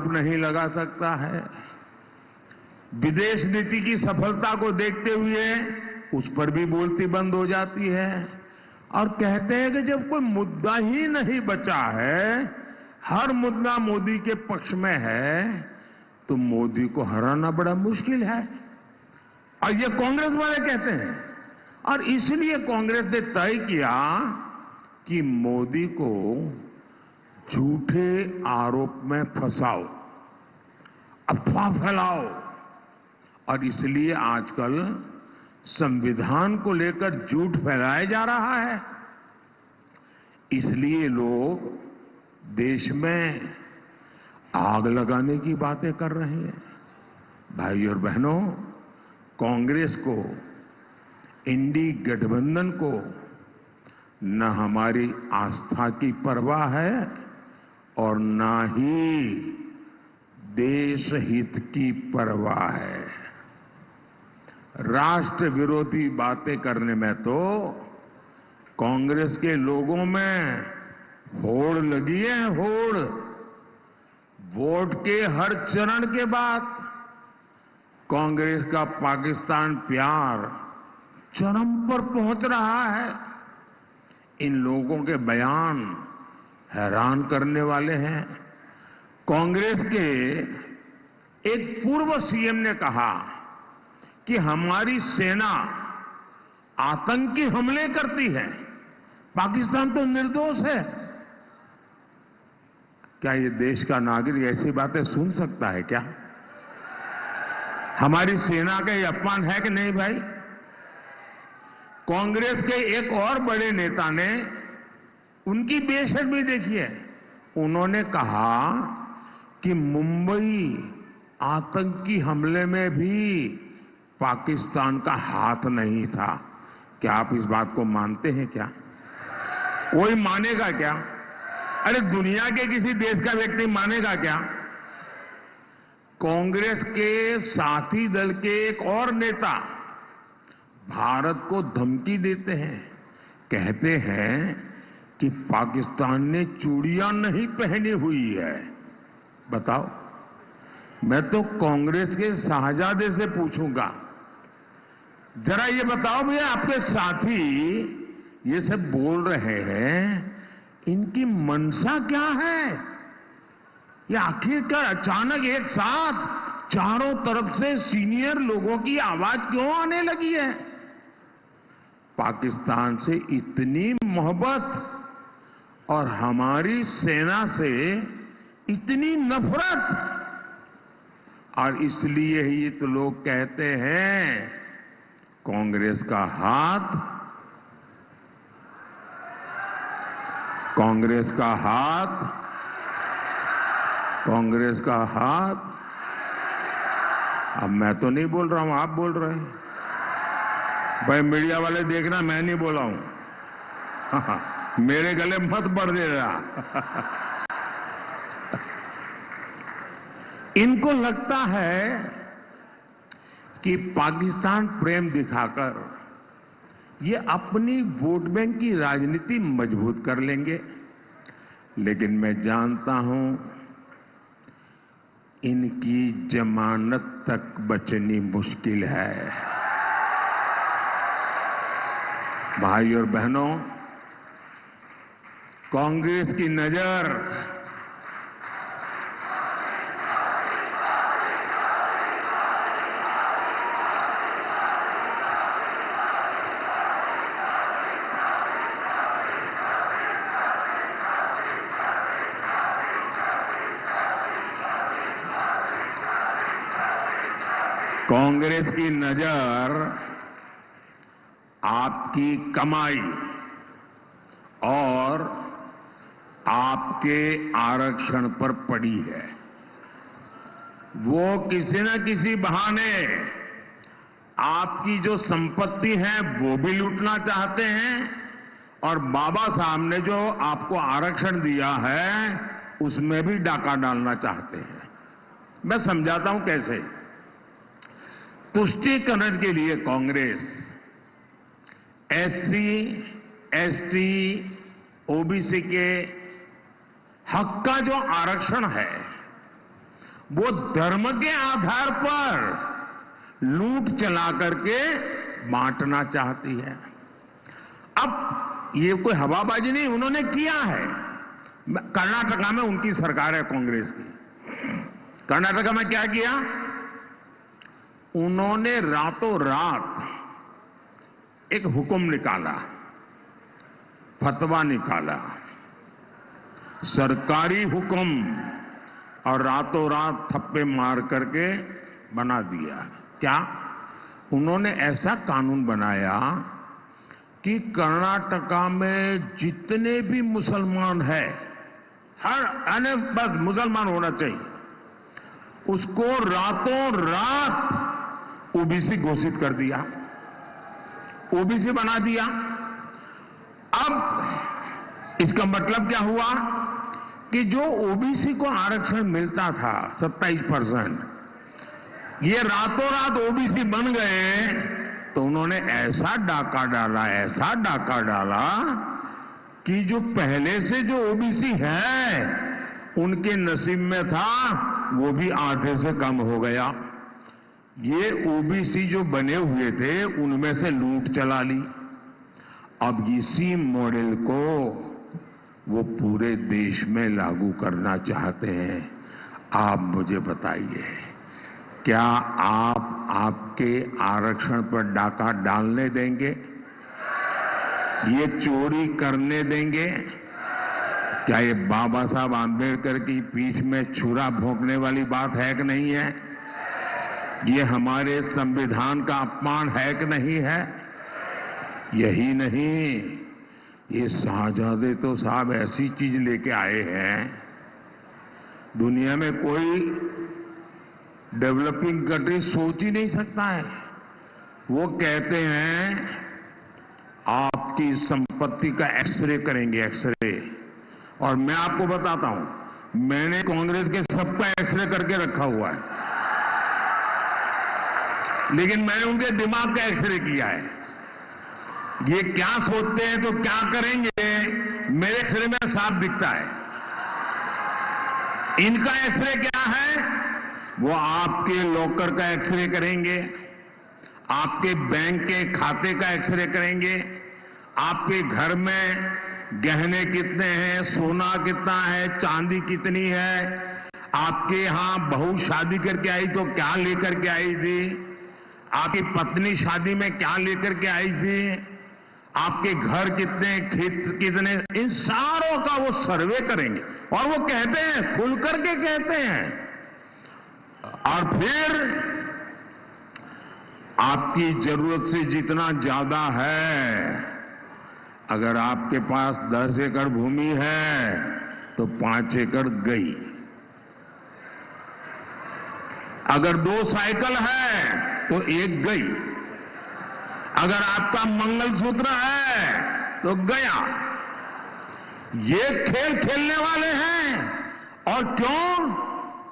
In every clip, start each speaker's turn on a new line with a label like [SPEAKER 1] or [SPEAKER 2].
[SPEAKER 1] आरोप नहीं लगा सकता है। विदेश नीति की सफलता को देखते हुए उस पर भी बोलती बंद हो जाती है और कहते हैं कि जब कोई मुद्दा ही नहीं बचा है, हर मुद्दा मोदी के पक्ष में है, तो मोदी को हराना बड़ा मुश्किल है। और ये कांग्रेस वाले कहते हैं और इसलिए कांग्रेस ने तय किया कि मोदी को झूठे आरोप में फंसाओ, अफवाह फैलाओ। और इसलिए आजकल संविधान को लेकर झूठ फैलाया जा रहा है। इसलिए लोग देश में आग लगाने की बातें कर रहे हैं। भाई और बहनों, कांग्रेस को, इंडी गठबंधन को न हमारी आस्था की परवाह है और न ही देश हित की परवाह है। राष्ट्र विरोधी बातें करने में तो कांग्रेस के लोगों में होड़ लगी है, होड़। वोट के हर चरण के बाद कांग्रेस का पाकिस्तान प्यार चरम पर पहुंच रहा है। इन लोगों के बयान हैरान करने वाले हैं। कांग्रेस के एक पूर्व सीएम ने कहा कि हमारी सेना आतंकी हमले करती है, पाकिस्तान तो निर्दोष है। क्या ये देश का नागरिक ऐसी बातें सुन सकता है क्या? हमारी सेना का ये अपमान है कि नहीं भाई? कांग्रेस के एक और बड़े नेता ने, उनकी बेशर्मी देखिए, उन्होंने कहा कि मुंबई आतंकी हमले में भी पाकिस्तान का हाथ नहीं था। क्या आप इस बात को मानते हैं क्या? कोई मानेगा क्या? अरे दुनिया के किसी देश का व्यक्ति मानेगा क्या? कांग्रेस के साथी दल के एक और नेता भारत को धमकी देते हैं, कहते हैं कि पाकिस्तान ने चूड़ियां नहीं पहनी हुई है। बताओ, मैं तो कांग्रेस के शाहजादे से पूछूंगा, जरा ये बताओ भैया, आपके साथी ये सब बोल रहे हैं, इनकी मंशा क्या है? ये आखिरकार अचानक एक साथ चारों तरफ से सीनियर लोगों की आवाज क्यों आने लगी है? पाकिस्तान से इतनी मोहब्बत और हमारी सेना से इतनी नफरत, और इसलिए ही तो लोग कहते हैं कांग्रेस का हाथ, कांग्रेस का हाथ, कांग्रेस का हाथ। अब मैं तो नहीं बोल रहा हूं, आप बोल रहे हैं। भाई मीडिया वाले देखना, मैं नहीं बोला हूं। मेरे गले मत बढ़ दे रहा। इनको लगता है कि पाकिस्तान प्रेम दिखाकर ये अपनी वोट बैंक की राजनीति मजबूत कर लेंगे, लेकिन मैं जानता हूं इनकी जमानत तक बचनी मुश्किल है। भाई और बहनों, कांग्रेस की नजर कांग्रेस की नजर आपकी कमाई और आपके आरक्षण पर पड़ी है। वो किसी न किसी बहाने आपकी जो संपत्ति है वो भी लूटना चाहते हैं, और बाबा साहब ने जो आपको आरक्षण दिया है उसमें भी डाका डालना चाहते हैं। मैं समझाता हूं कैसे। तुष्टीकरण के लिए कांग्रेस एससी, एसटी, ओबीसी के हक का जो आरक्षण है वो धर्म के आधार पर लूट चला करके बांटना चाहती है। अब ये कोई हवाबाजी नहीं, उन्होंने किया है। कर्नाटका में उनकी सरकार है कांग्रेस की। कर्नाटका में क्या किया? उन्होंने रातों रात एक हुक्म निकाला, फतवा निकाला, सरकारी हुक्म, और रातों रात थप्पे मार करके बना दिया। क्या? उन्होंने ऐसा कानून बनाया कि कर्नाटका में जितने भी मुसलमान हैं, हर बस मुसलमान होना चाहिए, उसको रातों रात ओबीसी घोषित कर दिया, ओबीसी बना दिया। अब इसका मतलब क्या हुआ कि जो ओबीसी को आरक्षण मिलता था 27%, ये रातों रात ओबीसी बन गए। तो उन्होंने ऐसा डाका डाला, ऐसा डाका डाला कि जो पहले से जो ओबीसी है उनके नसीब में था वो भी आधे से कम हो गया। ये ओबीसी जो बने हुए थे उनमें से लूट चला ली। अब इसी मॉडल को वो पूरे देश में लागू करना चाहते हैं। आप मुझे बताइए, क्या आप आपके आरक्षण पर डाका डालने देंगे? ये चोरी करने देंगे? क्या ये बाबा साहब आंबेडकर की पीठ में छुरा भोंकने वाली बात है कि नहीं है? ये हमारे संविधान का अपमान है कि नहीं है? यही नहीं, ये शाहजादे तो साहब ऐसी चीज लेके आए हैं, दुनिया में कोई डेवलपिंग कंट्री सोच ही नहीं सकता है। वो कहते हैं आपकी संपत्ति का एक्सरे करेंगे, एक्सरे। और मैं आपको बताता हूं, मैंने कांग्रेस के सबका एक्सरे करके रखा हुआ है, लेकिन मैंने उनके दिमाग का एक्सरे किया है। ये क्या सोचते हैं तो क्या करेंगे, मेरे एक्सरे में साफ दिखता है। इनका एक्सरे क्या है? वो आपके लॉकर का एक्सरे करेंगे, आपके बैंक के खाते का एक्सरे करेंगे, आपके घर में गहने कितने हैं, सोना कितना है, चांदी कितनी है, आपके यहां बहू शादी करके आई तो क्या लेकर के आई थी, आपकी पत्नी शादी में क्या लेकर के आई थी, आपके घर कितने, खेत कितने, इन सारों का वो सर्वे करेंगे। और वो कहते हैं, खुल करके कहते हैं, और फिर आपकी जरूरत से जितना ज्यादा है, अगर आपके पास 10 एकड़ भूमि है तो 5 एकड़ गई, अगर 2 साइकिल है तो 1 गई, अगर आपका मंगलसूत्र है तो गया। ये खेल खेलने वाले हैं। और क्यों?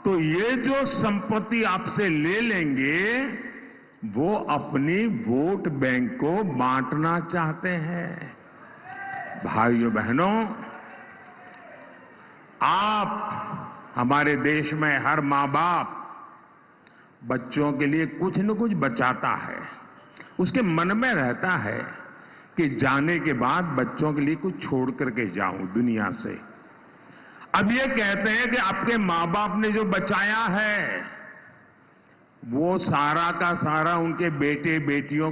[SPEAKER 1] तो ये जो संपत्ति आपसे ले लेंगे वो अपनी वोट बैंक को बांटना चाहते हैं। भाइयों बहनों, आप, हमारे देश में हर मां बाप बच्चों के लिए कुछ न कुछ बचाता है। उसके मन में रहता है कि जाने के बाद बच्चों के लिए कुछ छोड़ करके जाऊं दुनिया से। अब ये कहते हैं कि आपके मां बाप ने जो बचाया है वो सारा का सारा उनके बेटे बेटियों को